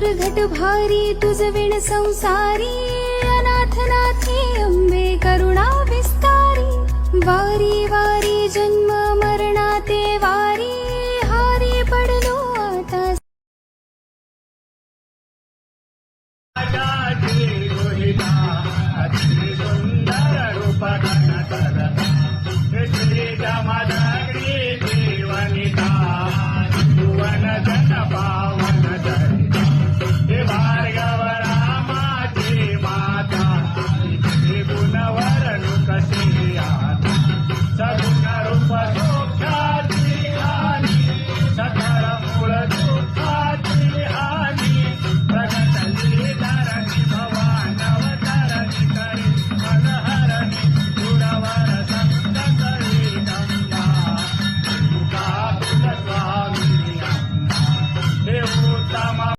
दुर्घट भारी तुझ विण संसारी अनाथ नाथे अंबे करुणा विस्तारी वारी वारी जन्म मरणाते वारी हारी पडलो आता सुंदर रूप वनिता भुवन जन पावन हे भार्गव रामाची माता हे गुणवर कसे आता सगुण रूप सौख्याची हानी सकळ मूळ दुःखाची हानी प्रगटली धरणी भवानवतरणी करी मनहरणी गुणवर संत करी गंगा तुका स्वामी हे उत्तम